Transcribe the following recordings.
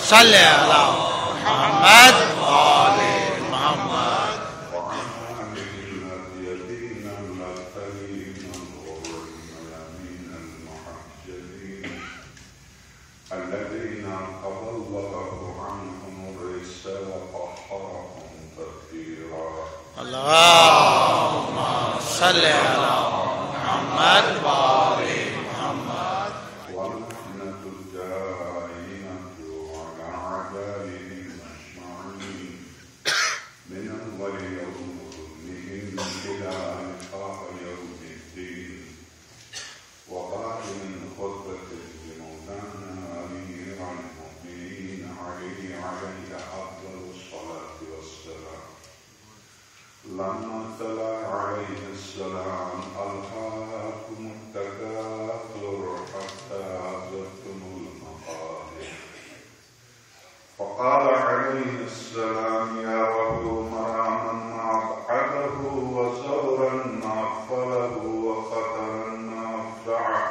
صل على محمد وآل محمد. وعن الذين المرسلين الغر الميامين المحجلين الذين قضى الله عنهم الرجس وطهرهم تطهيرا. اللهم صل على محمد وآل محمد. ورحمة الدائمة على عبادهم أجمعين من أول يوم ظلمهم إلى لقاء يوم الدين. وقال من خطبة لمولانا أمير المؤمنين عليه أفضل الصلاة والسلام لما تلا عليه السلام ألهاكم التكاثر حتى زرتم المقابر. فقال عليه السلام يا وهو مراما ما أبعده وزورا ما أغفله وخطرا ما أفزعه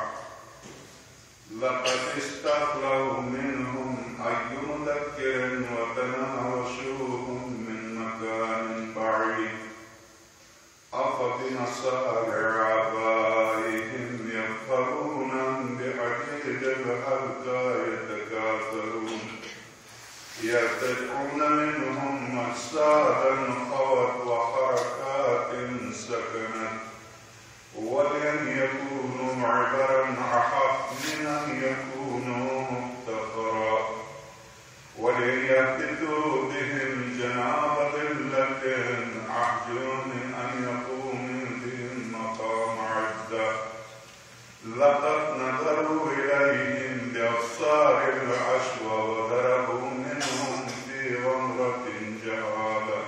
لقد استخلوا منهم أي مذكر وتناوشوهم من مكان بعيد. أفبمصالح آبائهم يفخرون بعديد الهلكى يتكاثرون يرتدعون منهم أجسادا خوت وحركات سكنت ولن يكونوا عبرا أحق من أن يكونوا مفتخرا وليهبطوا بهم جناب ذلة أحجو من أن يقوم بهم مقام عدة. لقد نظروا إليهم بأبصار العشوى وضربوا منهم في غمرة جهالة.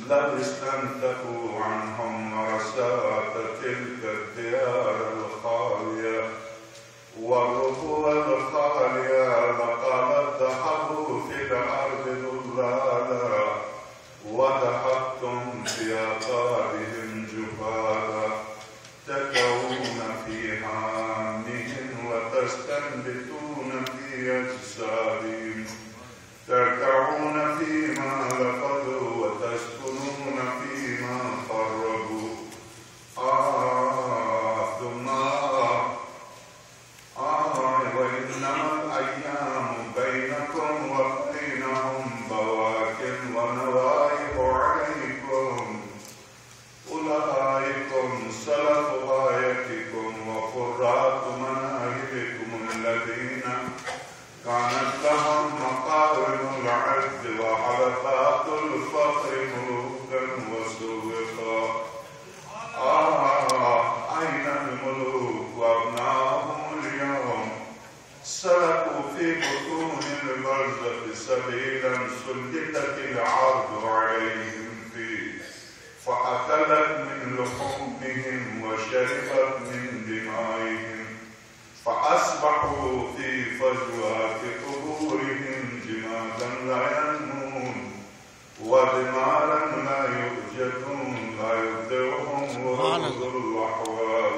لو استنتقوا عنهم مرسات تلك الديار الخالية والربوة الخالية لقد ذهبوا في الأرض ضلالا وذهبتم في آثارهم جبالا تكون في هامهم وتستنبتون في أجسادهم تركعون فيما لفظوا وتسكنون فيما خربوا. ثم وإنما الأيام بينكم وبينهم بواكن ونوائب عليكم. أولئكم سلف غايتكم وقرات مناهلكم الذين كانت لهم مقاوم العز وحلقات الفقر ملوكا وسوقا. أين الملوك وأبناؤهم اليوم؟ سلكوا في بطون البرزخ سبيلا سلكت العرض عليهم فيه فأكلت من لحومهم وشربت من دمائهم فأصبحوا في فجوات قبورهم جمادا لا ينمون ودمارا لا يوجدون لا يبدعهم وروض الأحوال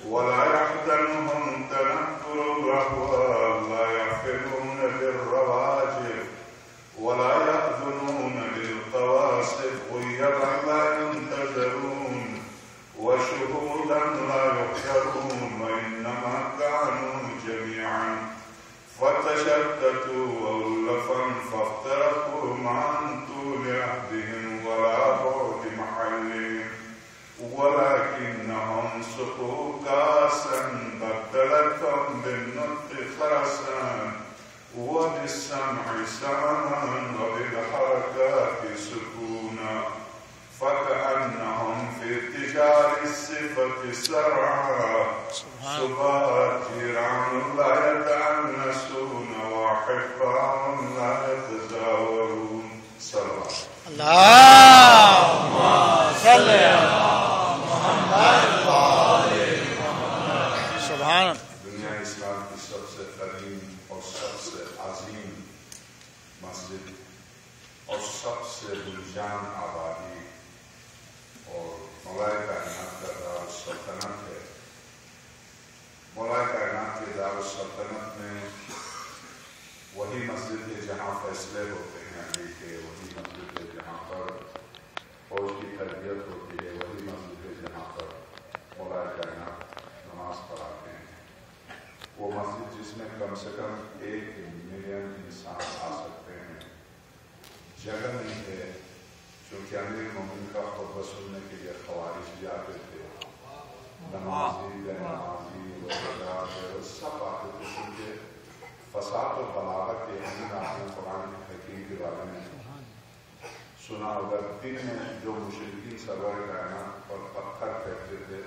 ولا يحزنهم تنكر الأحوال لا يعقلون بالرواجب ولا يأذنون بالقواصف غيبا لا ينتظرون وشهودا لا يحشرون وإنما كأنهم سقوا كاسا بدلتهم بالنطق خرسا وبالسمع سمعا وبالحركات سكونا فكأنهم في ارتجال الصفة سرعا سبات جيران لا يتأنسون وأحباء لا يتزاورون صلى اللهم صل على محمد وآل محمد. سبحان اللہ. دنیا اسلام کی سب سے قدیم اور سب سے عظیم مسجد اور سب سے گلجان آبادی اور مولائے کائنات کا دارالسلطنت ہے. مولائے کائنات کے دارالسلطنت میں وہی مسجد ہے جہاں فیصلے ہوتے ہیں علی کے، وہی مسجد ہے جہاں پر فوج کی تربیت ہوتی ہے، وہی مسجد ہے جہاں پر مولائے کائنات نماز پڑھاتے ہیں. وہ مسجد جس میں کم سے کم 1 ملین انسان آ سکتے ہیں. جگہ نہیں ہے کیونکہ امیر مومن کا خطبہ سننے کے لیے خوارج بھی آتے تھے، نمازی غیر نمازی وغیرہ سب آتے تھے، کیونکہ فساد و بلاغت کے امین آپ نے قرآن حکیم کے بارے میں سنا ہوگا. دن میں جو مشرکین سرور کائنات پر پتھر پھینکتے تھے،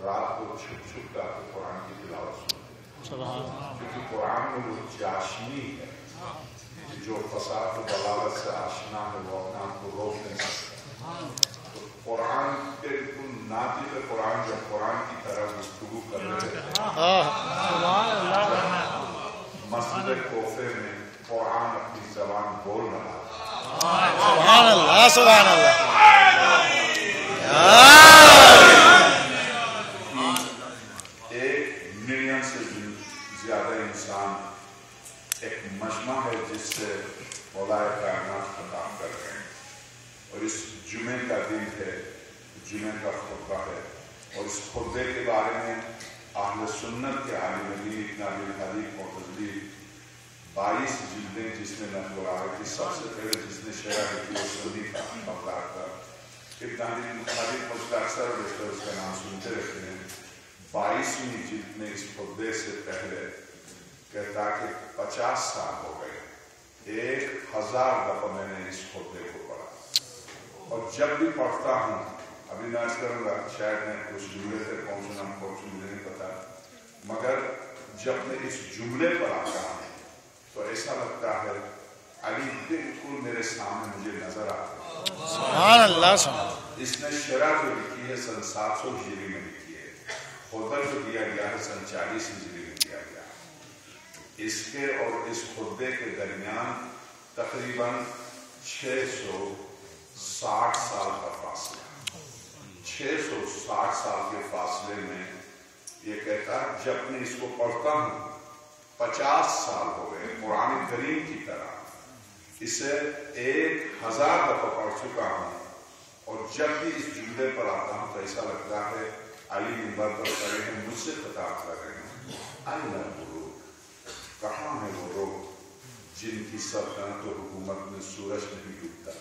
رات کو چھپ چھپ کر کے قرآن کی تلاوت سنتے، کیونکہ قرآن میں وہ چاشنی ہے جو فساد و بلاغت سے آشنا ہے، وہ اپنے آپ کو روک نہیں سکتا. تو قرآن بالکل ناطق قرآن جب قرآن کی طرح گفتگو کر رہے تھے مسجد کوفے میں قرآن اپنی زبان بول رہا تھا. سبحان اللہ سبحان اللہ. 1 ملین سے زیادہ انسان ایک مجمع ہے جس سے مولائے کائنات خطاب کر رہے ہیں. اور اس جمعے کا دن ہے، جمعے کا خطبہ ہے، اور اس خطبے کے بارے میں اہل سنت کے عالم دین ابن ابی الحدیث معتزلی 22 جلدیں جس میں نقل آئے تھی. سب سے پہلے جس نے شرح کی وہ سنی تھا بغداد کا. ابن ابی الحدیث معتزلی اکثر بیشتر اس کا نام سنتے رہتے ہیں. 22ویں جلد میں اس خطبے سے پہلے کہتا کہ 50 سال ہو گئے، 1000 دفعہ میں نے اس خطبے کو پڑھا، اور جب بھی پڑھتا ہوں، ابھی میں عرض کروں گا شاید میں کچھ جملے تک پہنچنا مجھے نہیں پتا، مگر جب میں اس جملے پر آتا ہوں تو ایسا لگتا ہے علی بالکل میرے سامنے مجھے نظر آتا ہے. سبحان اللہ سبحان. اس نے شرح جو لکھی ہے سن 700 ہجری میں لکھی ہے، خطبہ جو دیا گیا ہے سن 40 ہجری میں دیا گیا. اس کے اور اس خطبے کے درمیان تقریباً 660 سال کا فاصلہ. 660 سال کے فاصلے میں یہ کہتا جب میں اس کو پڑھتا ہوں 50 سال ہو گئے قرآن کریم کی طرح، اسے 1000 دفعہ پڑھ چکا ہوں، اور جب بھی اس جملے پر آتا ہوں تو ایسا لگتا ہے علی منبر پر کھڑے ہیں، مجھ سے خطاب کر رہے ہیں. کہاں ہے وہ لوگ جن کی سلطنت و حکومت میں سورج نہیں ڈوبتا؟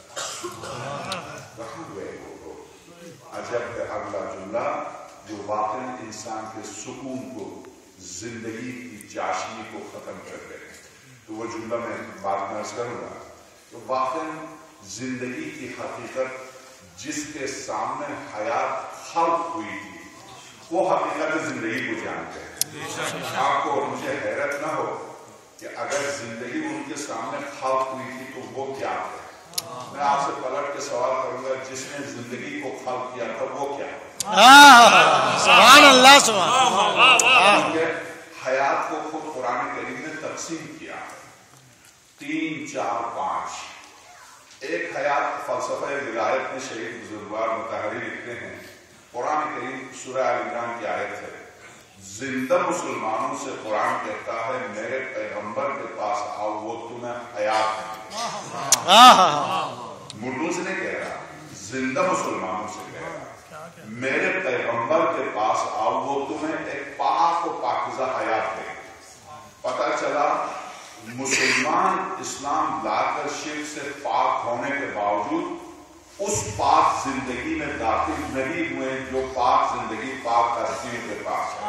کہاں گئے وہ لوگ؟ عجب ہے اگلا جملہ جو واقعی انسان کے سکون کو، زندگی کی چاشنی کو ختم کر دے. تو وہ جملہ میں بعد میں عرض کروں گا. تو واقعی زندگی کی حقیقت جس کے سامنے حیات خلق ہوئی تھی وہ حقیقت زندگی کو جانتے ہیں. آپ کو اور مجھے حیرت نہ ہو کہ اگر زندگی ان کے سامنے خلق ہوئی تھی تو وہ کیا ہے. میں آپ سے پلٹ کے سوال کروں گا جس نے زندگی کو خلق کیا تھا وہ کیا ہے؟ سبحان اللہ سبحان. حیات کو خود قرآن کریم نے تقسیم کیا ہے 3 4 5. ایک حیات فلسفہ ولایت میں شہید بزرگوار مطہری لکھتے ہیں، قرآن کریم سورہ آل عمران کی آیت ہے، زندہ مسلمانوں سے قرآن کہتا ہے میرے پیغمبر کے پاس آؤ وہ تمہیں حیات ہے. مردوں سے نہیں کہہ رہا، زندہ مسلمانوں سے کہہ رہا میرے پیغمبر کے پاس آؤ وہ تمہیں ایک پاک و پاکیزہ حیات دے. پتہ چلا مسلمان اسلام لا کر شرک سے پاک ہونے کے باوجود اس پاک زندگی میں داخل نہیں ہوئے جو پاک زندگی پاک ہستیوں کے پاس ہے.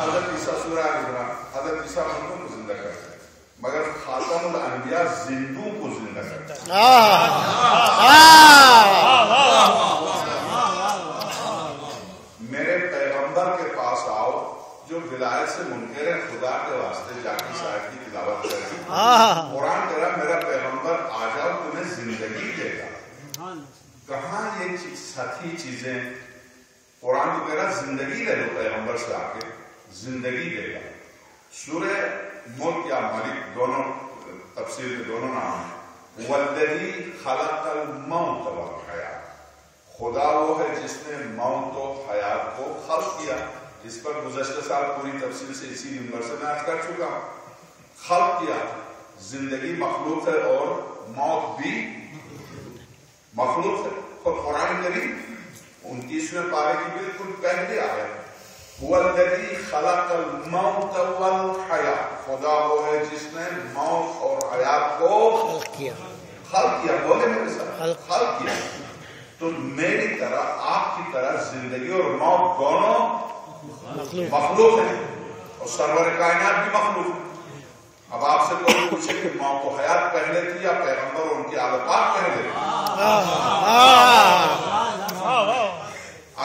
حضرت عیسیٰ سورہ آل عمران، حضرت عیسیٰ مردوں کو زندہ کرتے ہیں مگر خاتم الانبیاء زندوں کو زندہ کرتے ہیں. میرے پیغمبر کے پاس آؤ جو ولایت سے منکر ہے، خدا کے واسطے جا کے شاید کی تلاوت کریں. قرآن کہہ رہا میرا پیغمبر آ جاؤ تمہیں زندگی دے گا. کہاں یہ ساتھی چیزیں؟ قرآن کو کہہ رہا زندگی لے لو پیغمبر سے آ کے، زندگی دے گا. سورہ ملک یا ملک دونوں تفسیر میں دونوں نام ہیں. والذی خلق الموت والحیات، خدا وہ ہے جس نے موت و حیات کو خلق کیا. اس پر گزشتہ سال پوری تفصیل سے اسی نمبر سے میں عرض کر چکا ہوں. خلق کیا، زندگی مخلوق ہے اور موت بھی مخلوق ہے. اور قرآن کریم 29ویں پارے کی بالکل پہلے آیت والذی خلق الموت والحیات، خدا وہ ہے جس نے موت اور حیات کو خلق کیا. بولے میرے ساتھ، خلق کیا. تو میری طرح آپ کی طرح زندگی اور موت دونوں مخلوق ہیں اور سرور کائنات بھی مخلوق ہے. اب آپ سے کوئی پوچھے کہ موت و حیات پہلے تھی یا پیغمبر اور ان کی آل پاک پہلے تھی؟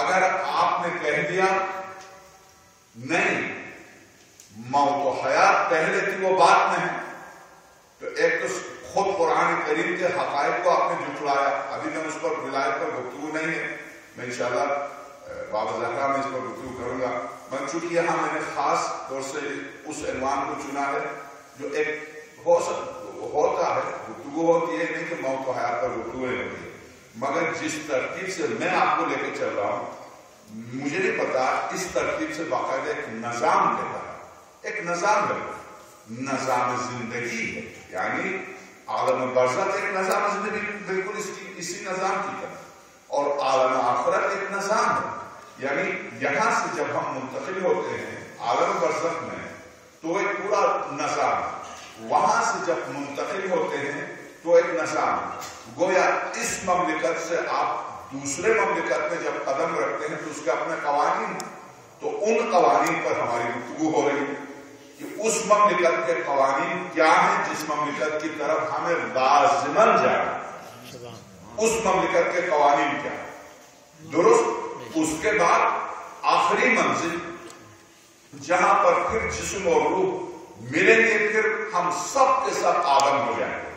اگر آپ نے کہہ دیا نہیں موت و حیات پہلے تھی، وہ بات نہیں. تو ایک تو خود قرآن کریم کے حقائق کو آپ نے جھٹلایا. ابھی میں اس پر ولایت پر گفتگو نہیں ہے، میں انشاءاللہ بابا زہرا میں اس پر گفتگو کروں گا. میں چونکہ یہاں میں نے خاص طور سے اس عنوان کو چنا ہے جو ایک ہوتا ہے، گفتگو ہوتی ہے نہیں کہ موت و حیات پر گفتگو نہیں ہوتی، مگر جس ترتیب سے میں آپ کو لے کے چل رہا ہوں مجھے نہیں پتا اس ترتیب سے باقاعدہ ایک نظام دیتا ہے. ایک نظام ہے، نظام زندگی ہے، یعنی عالم برزخ ایک نظام زندگی بالکل اسی نظام کی طرح، اور عالم آخرت ایک نظام ہے. یعنی یہاں سے جب ہم منتقل ہوتے ہیں عالم برزخ میں تو ایک پورا نظام ہے، وہاں سے جب منتقل ہوتے ہیں تو ایک نظام ہے. گویا اس مملکت سے آپ دوسرے مملکت میں جب قدم رکھتے ہیں تو اس کے اپنے قوانین، تو ان قوانین پر ہماری گفتگو ہو رہی ہے کہ اس مملکت کے قوانین کیا ہیں جس مملکت کی طرف ہمیں لازماً جائے. اس مملکت کے قوانین کیا ہیں درست. اس کے بعد آخری منزل جہاں پر پھر جسم اور روح ملیں گے، پھر ہم سب کے سب آدم ہو جائیں گے.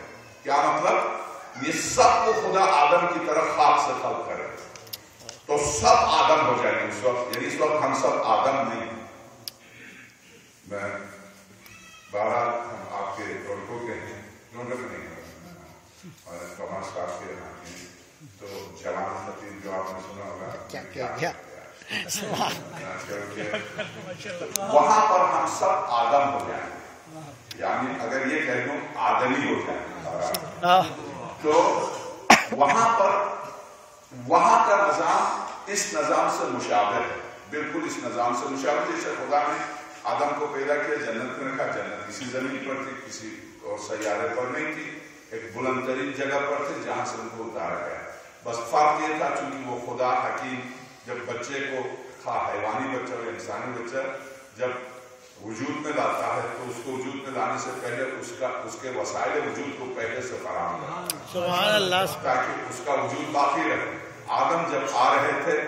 کیا مطلب؟ یہ سب کو خدا آدم کی طرف خاک سے خلق کرے تو سب آدم ہو جائیں گے اس وقت. یعنی اس وقت ہم سب آدم نہیں. میں بہرحال ہم آپ کے لڑکوں کے ہیں، لڑکوں کے نہیں اور کمرس آپ کے یہاں کے، تو جوان خطیب جو آپ نے سنا ہوگا وہاں پر ہم سب آدم ہو جائیں گے. یعنی اگر یہ کہہ دوں آدمی ہو جائیں گے تو وہاں کا نظام اس نظام سے مشابہ ہے، بالکل اس نظام سے مشابہ. جیسے خدا نے آدم کو پیدا کیا، جنت میں رکھا، جنت کسی زمین پر تھی، کسی اور سیارے پر نہیں تھی، ایک بلند ترین جگہ پر تھے جہاں سے ان کو اتارا گیا. بس فرق یہ تھا چونکہ وہ خدا حکیم جب بچے کو، خواہ حیوانی بچہ ہو انسانی بچہ، جب وجود میں لاتا ہے تو اس کو وجود میں لانے سے پہلے اس کے وسائل وجود کو پہلے سے فراہم کرتا ہے سبحان اللہ، تاکہ اس کا وجود باقی رہے. آدم جب آ رہے تھے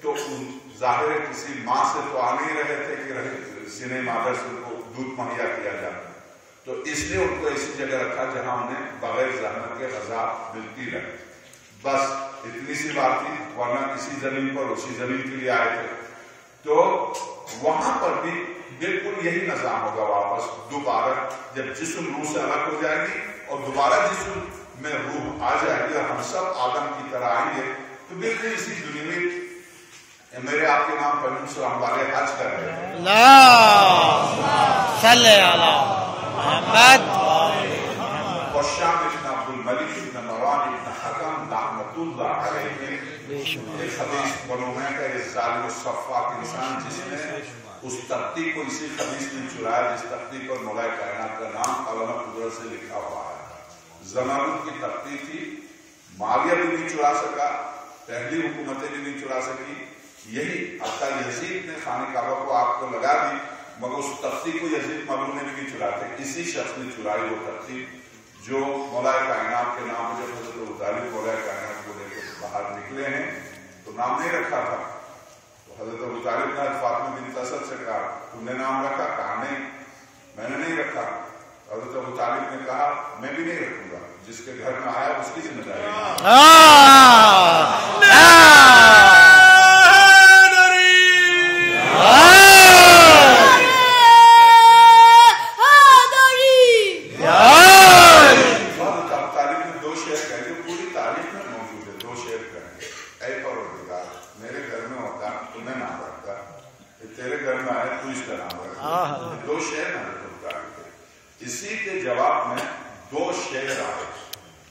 تو ظاہر کسی ماں سے تو آ نہیں رہے تھے کہ سینے مادر سے ان کو دودھ مہیا کیا جاتا، تو اس لیے ان کو ایسی جگہ رکھا جہاں انہیں بغیر زحمت کے غذا ملتی رہے. بس اتنی سی بات تھی، ورنہ کسی زمین پر اسی زمین کے لیے آئے تھے. تو وہاں پر بھی بالکل یہی نظام ہوگا. واپس دوبارہ جب جسم روح سے الگ ہو جائے گی اور دوبارہ جسم میں روح آ جائے گی اور ہم سب آدم کی طرح آئیں گے، تو بالکل اسی دنیا میں میرے آپ کے نام پر ہم والے حج کر رہے ہیں. صلی علی محمد. والشام ابن عبد الملک ابن مروان ابن حکم رحمۃ اللہ علیہ ایک حدیث معلوم ہے کہ اس ظالم الصفاق انسان جس نے اس تختی کو اسی حدیث میں چرایا جس تختی پر مولا کائنات کا نام علامہ قدرت سے لکھا ہوا ہے. زمانت کی تختی تھی، معاویہ بھی نہیں چرا سکا، پہلی حکومتیں بھی نہیں چرا سکی. یہی حتیٰ یزید نے خانہ کعبہ کو آگ کو لگا دی مگر اس تختی کو یزید مغلوب نے بھی نہیں چراتے. اسی شخص نے چرائی وہ تختی جو مولا کائنات کے نام جب حضرت ابو طالب مولا کائنات کو لے کے باہر نکلے ہیں تو نام نہیں رکھا تھا. تو حضرت ابو طالب نے فاطمہ بنت اسد سے کہا تم نے نام رکھا؟ کہا نہیں میں نے نہیں رکھا. حضرت ابو طالب نے کہا میں بھی نہیں رکھوں گا، جس کے گھر میں آیا اس کی ذمہ داری. دو شعر اسی کے جواب میں دو شعر آئے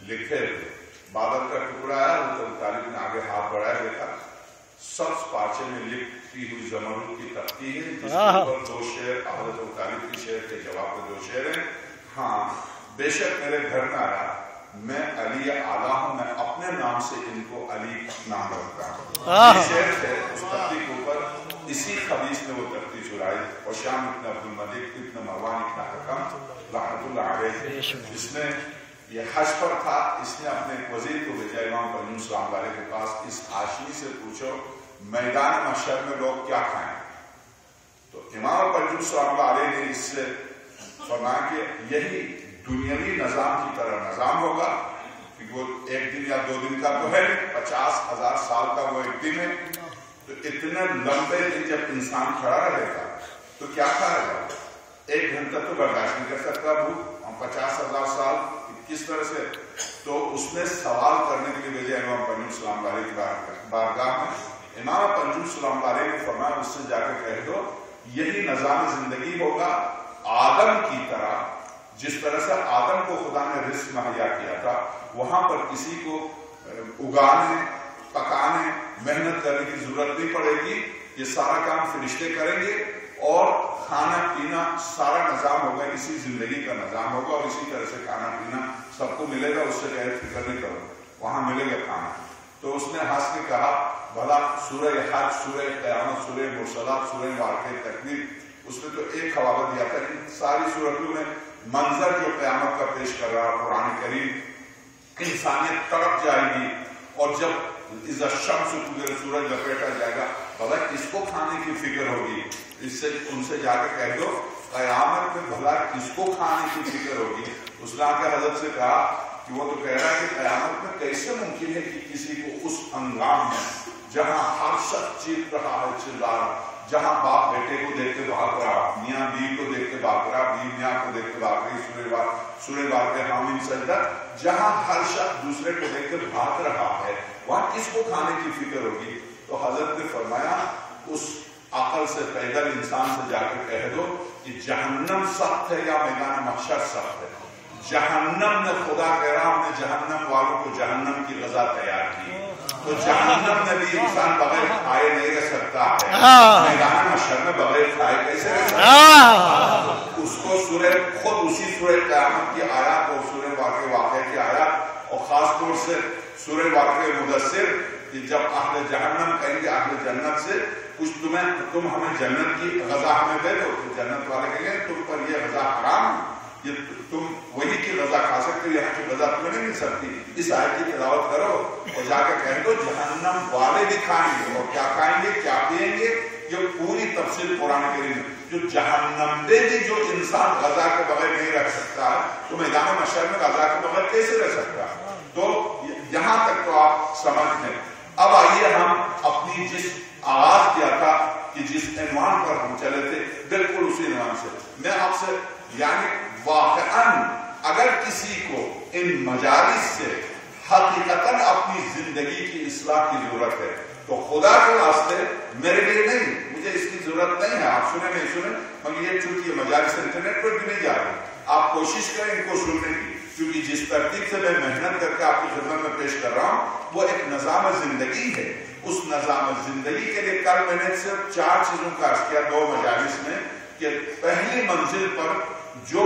لکھے ہوئے. بابر کا ٹکڑا ہے، حضرت طالب نے آگے ہاتھ بڑھایا، دیکھا سبز پارچے میں لکھی ہوئی زمرد کی تختی ہے جس کے اوپر دو شعر حضرت طالب کی شعر کے جواب میں دو شعر ہیں. ہاں بے شک میرے گھر میں آیا، میں علی اعلیٰ ہوں، میں اپنے نام سے ان کو علی نام رکھتا ہوں. یہ شعر ہے اس تختی کے اوپر. اسی خبیث نے وہ تختی چرائی اور شام ابن عبد الملک ابن مروان ابن حکم رحمۃ اللہ علیہ جس نے یہ حج پر تھا، اس نے اپنے وزیر کو بھیجا امام پنجم السلام علیہ کے پاس، اس حاشی سے پوچھو میدان محشر میں لوگ کیا کھائیں. تو امام پنجم السلام علیہ نے اس سے فرمایا کہ یہی دنیاوی نظام کی طرح نظام ہوگا کہ وہ ایک دن یا دو دن کا تو ہے، 50,000 سال کا وہ ایک دن ہے. تو اتنے لمبے دن جب انسان کھڑا رہے گا تو کیا کھائے گا؟ ایک گھنٹہ تو برداشت نہیں کر سکتا بھوک، ہم 50,000 سال کس طرح سے. تو اس نے سوال کرنے کے لیے بھیجا امام پنجم السلام علیہ کی بارگاہ میں. امام پنجم السلام علیہ نے فرمایا اس سے جا کے کہہ دو یہی نظام زندگی ہوگا آدم کی طرح، جس طرح سے آدم کو خدا نے رزق مہیا کیا تھا. وہاں پر کسی کو اگانے پکانے محنت کرنے کی ضرورت نہیں پڑے گی، یہ سارا کام فرشتے کریں گے اور کھانا پینا سارا نظام ہوگا، اسی زندگی کا نظام ہوگا اور اسی طرح سے کھانا پینا سب کو ملے گا. اس سے غیر فکر نہیں کرو، وہاں ملے گا کھانا. تو اس نے ہنس کے کہا بھلا سورہ حج، سورہ قیامت، سورہ مرسلات، سورہ واقعہ تکویر، اس میں تو ایک حوالہ دیا تھا. ان ساری صورتوں میں منظر جو قیامت کا پیش کر رہا قرآن کریم، انسانیت تڑپ جائے گی اور جب اذا الشمس کورت سورج لپیٹا جائے گا، بھلا کس کو کھانے کی فکر ہوگی. اس سے ان سے جا کے کہہ دو قیامت میں بھلا کس کو کھانے کی فکر ہوگی. اس نے آ کے حضرت سے کہا کہ وہ تو کہہ رہا ہے کہ قیامت میں کیسے ممکن ہے کہ کسی کو اس ہنگام میں جہاں ہر شخص چیخ رہا ہے چلا رہا، جہاں باپ بیٹے کو دیکھ کے بھاگ رہا، میاں بیوی کو دیکھ کے بھاگ رہا، بیوی میاں کو دیکھ کے بھاگ رہی، سورہ واقعہ حامیم سجدہ، جہاں ہر شخص دوسرے کو دیکھ کے بھاگ رہا ہے، وہاں کس کو کھانے کی فکر ہوگی. تو حضرت نے فرمایا اس عقل سے پیدل انسان سے جا کے کہہ دو کہ جہنم سخت ہے یا میدان محشر سخت ہے. جہنم نے خدا کہہ رہا ہم نے جہنم والوں کو جہنم کی غذا تیار کی، تو جہنم میں بھی انسان بغیر کھائے نہیں رہ سکتا ہے، میدان محشر میں بغیر کھائے کیسے رہ سکتا ہے. اس کو خود اسی سورہ قیامت کی آیات اور سورہ واقعہ کی آیات اور خاص طور سے سورہ واقعہ مدثر کہ جب اہل جہنم کہیں گے اہل جنت سے کچھ تم ہمیں جنت کی غذا ہمیں دے دو، تو جنت والے کہیں گے تم پر یہ غذا حرام، یہ تم وہی کی غذا کھا سکتے ہو، یہاں کی غذا تمہیں نہیں مل سکتی. اس آیت کی تلاوت کرو اور جا کے کہہ دو جہنم والے بھی کھائیں گے، اور کیا کھائیں گے کیا پئیں گے یہ پوری تفصیل قرآن کریم میں. جو جہنم میں بھی جو انسان غذا کے بغیر نہیں رکھ سکتا تو میدان محشر میں غذا کے بغیر کیسے رہ سکتا. تو یہاں تک تو آپ سمجھ لیں. اب آئیے ہم اپنی جس آغاز کیا تھا کہ جس عنوان پر ہم چلے تھے بالکل اسی عنوان سے میں آپ سے یعنی واقعاً اگر کسی کو ان مجالس سے حقیقتاً اپنی زندگی کی اصلاح کی ضرورت ہے تو خدا کے واسطے میرے لیے نہیں، مجھے اس کی ضرورت نہیں ہے. آپ سنیں نہیں سنیں مگر یہ چونکہ یہ مجالس انٹرنیٹ پر بھی نہیں جا رہے، آپ کوشش کریں ان کو سننے کی. چونکہ جس ترتیب سے میں محنت کر کے آپ کی خدمت میں پیش کر رہا ہوں وہ ایک نظام زندگی ہے. اس نظام زندگی کے لیے کل میں نے صرف 4 چیزوں کا عرض کیا 2 مجالس میں کہ پہلی منزل پر جو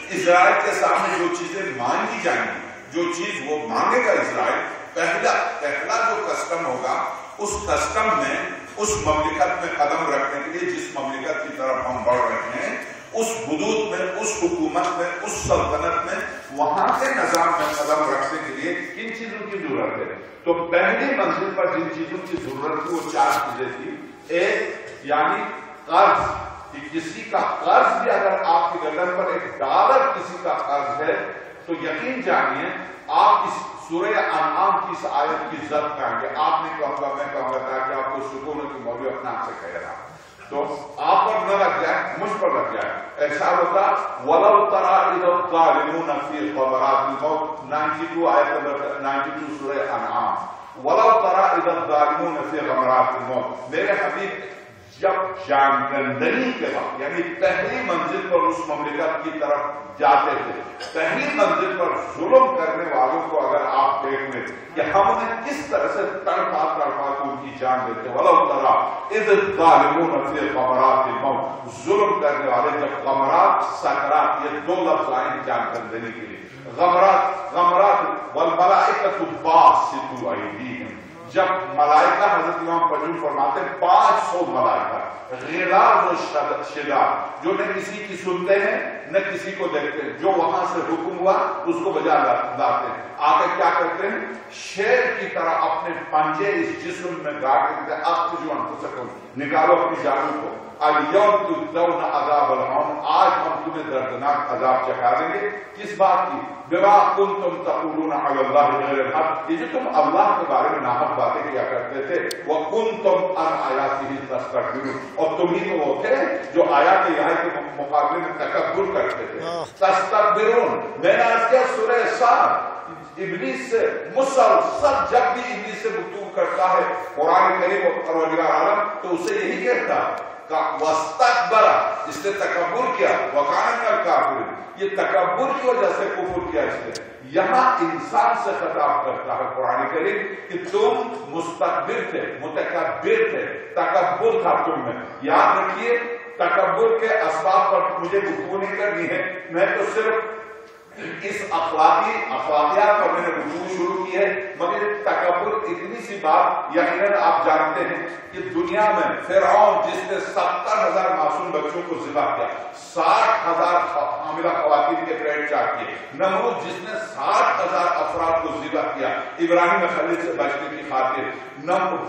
اسرائیل کے سامنے جو چیزیں مانگی جائیں گی، جو چیز وہ مانگے گا اسرائیل، پہلا جو کسٹم ہوگا، اس کسٹم میں اس مملکت میں قدم رکھنے کے لیے جس مملکت کی طرف ہم بڑھ رہے ہیں، اس حدود میں، اس حکومت میں، اس سلطنت میں، وہاں کے نظام میں قدم رکھنے کے لیے کن چیزوں کی ضرورت ہے؟ تو پہلی منزل پر جن چیزوں کی ضرورت تھی وہ 4 چیزیں تھی. ایک یعنی قرض، کہ کسی کا قرض بھی اگر آپ کی گردن پر $1 کسی کا قرض ہے تو یقین جانیے آپ اس سورہ انعام کی اس آیت کی ضبط کریں گے. آپ نہیں کہوں گا، میں کہوں گا تاکہ آپ کو سکون ہو کہ مولوی اپنا آپ سے کہہ رہا تو آپ پر نہ لگ جائے، مجھ پر لگ جائے. ایسا ہوتا وَلَوْ تَرَىٰ إِذَا الظَّالِمُونَ فِي غَمَرَاتِ الْمَوْتِ 92 آیت نمبر 92 سورہ انعام. وَلَوْ تَرَىٰ إِذَا الظَّالِمُونَ فِي غَمَرَاتِ الْمَوْتِ. میرے حبیب جب جانگندگی کے وقت یعنی پہلی منزل پر اس مملکت کی طرف جاتے تھے، پہلی منزل پر ظلم کرنے والوں کو اگر آپ دیکھ لیں کہ ہم نے کس طرح سے تڑپا کے ان کی جان دیتے. وَلَوْ تَرَىٰ إِذِ الظَّالِمُونَ فِي غَمَرَاتِ الْمَوْتِ. ظلم کرنے والے جب غمرات، سکرات، یہ 2 لفظ آئیں جانگندگی کے لیے. غمرات وَالْمَلَائِكَةُ بَاسِطُو أَيْدِيهِمْ. جب ملائکہ، حضرت امام فجور فرماتے ہیں 500 ملائکہ غلاظ و شداد، جو نہ کسی کی سنتے ہیں نہ کسی کو دیکھتے ہیں، جو وہاں سے حکم ہوا اس کو بجا لاتے ہیں. آگے کیا کرتے ہیں؟ شیر کی طرح اپنے پنجے اس جسم میں گاڑ کے کہتے ہیں اخرجوا انفسکم، نکالو اپنی جانوں کو. الیوم تجزون عذاب الہون، آج ہم تمہیں دردناک عذاب چکھا دیں گے. کس بات کی؟ بما کنتم تقولون علی اللہ غیر الحق، یہ جو تم اللہ کے بارے میں ناحق باتیں کیا کرتے تھے. وکنتم عن آیاتہ تستکبرون، اور تم ہی تو وہ تھے جو آیات الہی کے مقابلے میں تکبر کرتے تھے. تستکبرون، میں نے آج کیا سورہ صاد ابلیس سے مسلسل جب بھی ابلیس سے گفتگو کرتا ہے قرآن کریم اور پروردگار عالم تو اسے یہی کہتا وَاسْتَكْبَرَ، اس نے تکبر کیا. وَكَانَ مِنَ الْكَافِرِينَ، یہ تکبر کی وجہ سے کفر کیا اس نے. یہاں انسان سے خطاب کرتا ہے قرآن کریم کہ تم مستکبر تھے، متکبر تھے، تکبر تھا تم میں. یاد رکھیے تکبر کے اسباب پر مجھے گفتگو نہیں کرنی ہے، میں تو صرف اس اخلاقیات پر میں نے گفتگو شروع کی ہے. مگر تکبر اتنی سی بات یقیناً آپ جانتے ہیں کہ دنیا میں فرعون جس نے 70,000 معصوم بچوں کو ذبح کیا، 60,000 حاملہ خواتین کے پیٹ چاک کیے، نمرود جس نے 60,000 افراد کو ذبح کیا ابراہیم خلیل سے بچنے کی خاطر،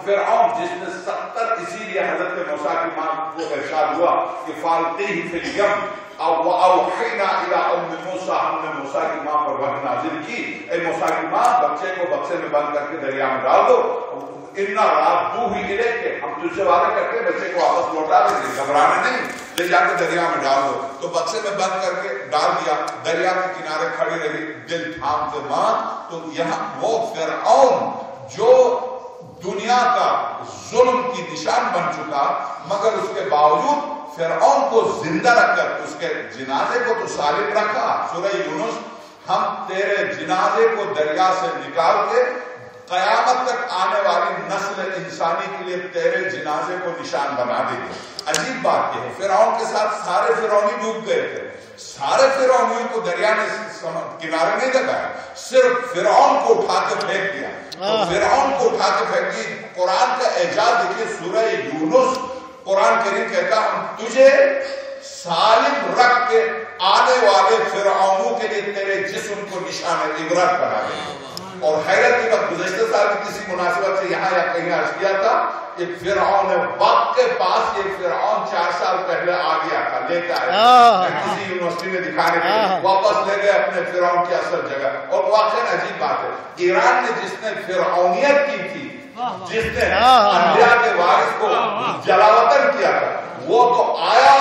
فرعون جس نے 70، اسی لیے حضرت موسیٰ کی ماں کو ارشاد ہوا کہ فَالْقِیْهِ فِی الْیَمِّ وَأَوْحَیْنَا إِلَىٰ أُمِّ مُوسَىٰ، ہم نے موسیٰ کی ماں پر وحی نازل کی، اے موسیٰ کی ماں بچے کو بکسے میں بند کر کے دریا میں ڈال دو. اِنَّا رَادُّوهُ إِلَیْکَ، ہم تجھ سے وعدہ کرتے ہیں بچے کو واپس لوٹا دیں گے، گھبرانا نہیں، لے جا کے دریا میں ڈال دو. تو بکسے میں بند کر کے ڈال دیا، دریا کے کنارے کھڑی رہی دل تھام کے ماں. تو یہاں وہ فرعون جو دنیا کا ظلم کی نشان بن چکا، مگر اس کے باوجود فرعون کو زندہ رکھ کر اس کے جنازے کو تو سالم رکھا. سورہ یونس، ہم تیرے جنازے کو دریا سے نکال کے قیامت تک آنے والی نسل انسانی کے لیے تیرے جنازے کو نشان بنا دیں گے. عجیب بات یہ ہے، فرعون کے ساتھ سارے فرعونی ڈوب گئے تھے، سارے فرعونیوں کو دریا نے کنارے نہیں لگایا، صرف فرعون کو اٹھا کے پھینک دیا. تو فرعون کو اٹھا کے پھینک دی. قرآن کا اعجاز دیکھیے، سورہ یونس قرآن کریم کہتا ہم تجھے سالم رکھ کے آنے والے فرعونوں کے لیے تیرے جسم کو نشان عبرت بنا دیں. اور حیرت کی بات، گزشتہ سال کی کسی مناسبت سے یہاں یا کہیں عرض کیا تھا، ایک فرعون وقت کے پاس ایک فرعون 4 سال پہلے آ گیا تھا، لے کے آیا کسی یونیورسٹی میں دکھانے کے لیے، واپس لے گئے اپنے فرعون کی اصل جگہ. اور واقعی عجیب بات ہے، ایران نے جس نے فرعونیت کی تھی، جس نے انبیاء کے وارث کو جلاوطن کیا تھا، وہ تو آیا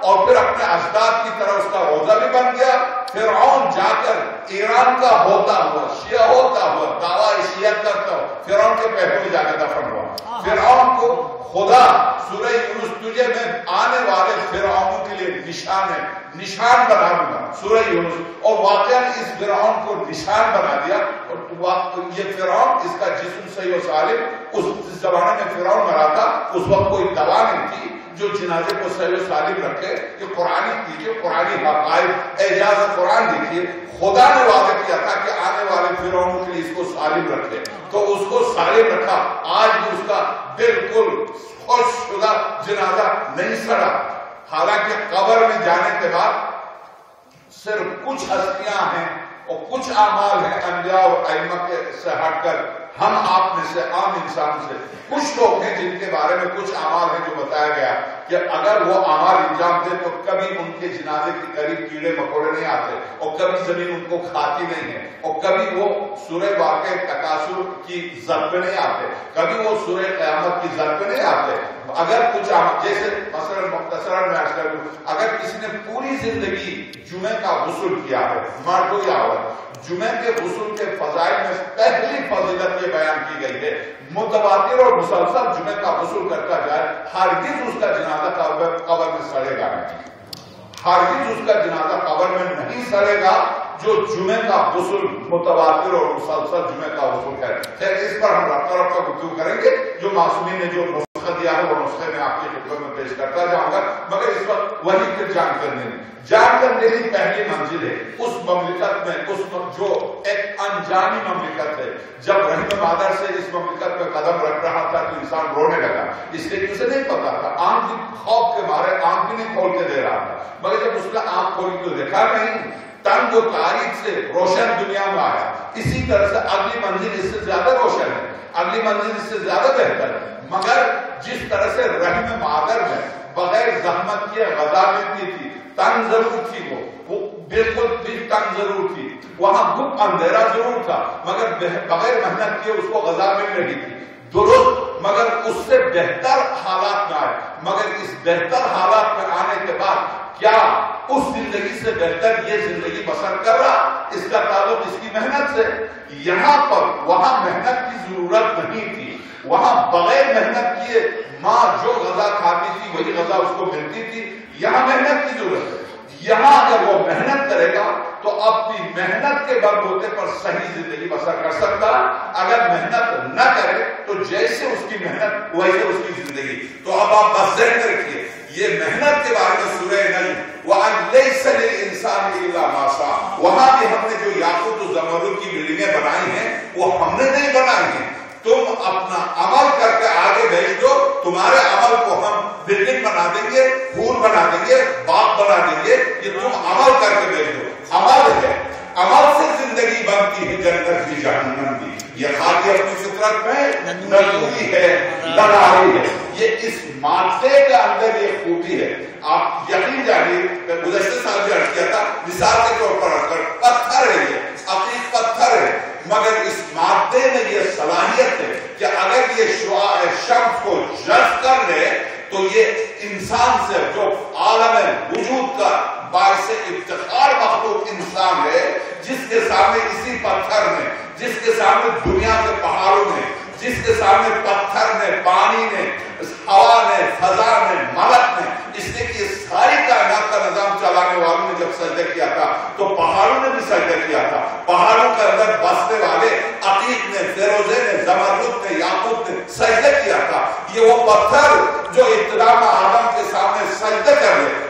اور پھر اپنے اجداد کی طرح اس کا روزہ بھی بن گیا. فرعون جا کر ایران کا ہوتا ہوا، شیعہ ہوتا ہوا، دعویٰ شیعہ کرتا ہوا، فرعون کے پہلو میں جا کے دفن ہوا۔ فرعون کو خدا سورہ یونس تجھے میں آنے والے فرعون کے لیے نشان بنا دوں گا، سورہ یونس، اور واقعاً اس فرعون کو نشان بنا دیا۔ اور یہ فرعون، اس کا جسم صحیح و سالم، اس زمانے میں فرعون مرا تھا، اس وقت کوئی دوا نہیں تھی جو جنازے کو صحیح و سالم رکھے۔ کہ قرآن دیکھیے، قرآن حقائق اعجاز قرآن دیکھیے، خدا نے وعدہ کیا تھا کہ آنے والے فرعون کے لیے اس کو سالم رکھے، تو اس کو سالم رکھا۔ آج بھی اس کا بالکل خوش شدہ جنازہ نہیں سڑا، حالانکہ قبر میں جانے کے بعد صرف کچھ ہستیاں ہیں اور کچھ اعمال ہیں انبیاء اور ائمہ کے سے ہٹ کر، ہم آپ میں سے عام انسان سے کچھ لوگ ہیں جن کے بارے میں کچھ اعمال ہیں جو بتایا گیا کہ اگر وہ اعمال انجام دے تو کبھی ان کے جنازے کے قریب کیڑے مکوڑے نہیں آتے، اور کبھی زمین ان کو کھاتی نہیں ہے، اور کبھی وہ سورہ واقعہ تکاثر کی زد پہ نہیں آتے، کبھی وہ سورہ قیامت کی زد پہ نہیں آتے۔ اگر کچھ جیسے مثلا مختصراً میں عرض کروں، اگر کسی نے پوری زندگی جمعہ کا غسل کیا ہے، مرد ہو یا عورت، جمعہ کے غسل کے فضائل میں پہلی فضیلت یہ بیان کی گئی ہے، متواتر اور مسلسل جمعہ کا غسل کرتا جائے، ہرگز اس کا جنازہ قبر میں سڑے گا نہیں، ہرگز اس کا جنازہ قبر میں نہیں سڑے گا جو جمعہ کا غسل متواتر اور مسلسل جمعہ کا غسل کرے۔ خیر اس پر ہم رفتہ رفتہ گفتگو کریں گے، جو معصومین نے جو نسخہ دیا ہے وہ نسخے میں آپ کی خدمت میں پیش کرتا جاؤں گا، مگر اس وقت وہی پھر جان کرنے کی پہلی منزل ہے اس مملکت میں، اس جو ایک انجانی مملکت ہے۔ جب رحم مادر سے اس مملکت میں قدم رکھ رہا تھا تو انسان رونے لگا، اس لیے کہ اسے نہیں پتا تھا، آنکھ بھی خوف کے مارے آنکھ بھی نہیں کھول کے دے رہا تھا، مگر جب اس نے آنکھ کھولی تو دیکھا نہیں، تنگ و تاریک سے روشن دنیا میں آیا۔ اسی طرح سے اگلی منزل اس سے زیادہ روشن ہے، اگلی منزل اس سے زیادہ بہتر ہے، مگر جس طرح سے رحم مادر میں بغیر زحمت کے غذا ملتی تھی، تنگ ضرور تھی، وہ بالکل بھی تنگ ضرور تھی، وہاں گپ اندھیرا ضرور تھا، مگر بغیر محنت کے اس کو غذا مل رہی تھی، درست، مگر اس سے بہتر حالات میں آئے، مگر اس بہتر حالات میں آنے کے بعد کیا اس زندگی سے بہتر یہ زندگی بسر کر رہا؟ اس کا تعلق اس کی محنت سے۔ یہاں پر وہاں محنت کی ضرورت نہیں تھی، وہاں بغیر محنت کیے ماں جو غذا کھاتی تھی وہی غذا اس کو ملتی تھی، یہاں محنت کی ضرورت ہے۔ یہاں اگر وہ محنت کرے گا تو اپنی محنت کے بلبوتے پر صحیح زندگی بسر کر سکتا، اگر محنت نہ کرے تو جیسے اس کی محنت ویسے اس کی زندگی۔ تو اب آپ بس ذہن رکھیے یہ محنت کے بارے میں سورہ نجم وَأَن لَيْسَ لِلْإِنسَانِ إِلَّا مَا سَعَىٰ، وہاں بھی ہم نے جو یاقوت و زمرد کی بلڈنگیں بنائی ہیں وہ ہم نے نہیں بنائی ہیں، تم اپنا عمل کر کے آگے بھیج دو، تمہارے عمل کو ہم بلڈنگ بنا دیں گے، پھول بنا دیں گے، باغ بنا دیں گے، یہ تم عمل کر کے بھیج دو۔ عمل ہے، عمل سے زندگی بنتی ہے، جنت بھی جہنم بھی۔ یہ خالی اپنی فطرت میں نزولی ہے، لڑائی ہے، یہ اس مادے کے اندر یہ خوبی ہے۔ آپ یقین جانیے میں گزشتہ سال بھی عرض کیا تھا، مثال کے طور پر پتھر ہے، یہ عقیق پتھر ہے، مگر اس مادے میں یہ صلاحیت ہے کہ اگر یہ شعاع شمس کو جذب کر لے تو یہ انسان سے جو عالم وجود کا باعث افتخار مخلوق انسان ہے، جس کے سامنے اسی پتھر میں، جس کے سامنے دنیا کے پہاڑوں میں، جس کے سامنے پتھر نے، پانی نے، ہوا نے، فضا نے، ملک نے، اس نے کہ ساری کائنات کا نظام چلانے والوں نے جب سجدہ کیا تھا تو پہاڑوں نے بھی سجدہ کیا تھا، پہاڑوں کے اندر بسنے والے عقیق نے، فیروزے نے، زمرد نے، یاقوت نے سجدہ کیا تھا۔ یہ وہ پتھر جو ابتدا میں آدم کے سامنے سجدہ کر لے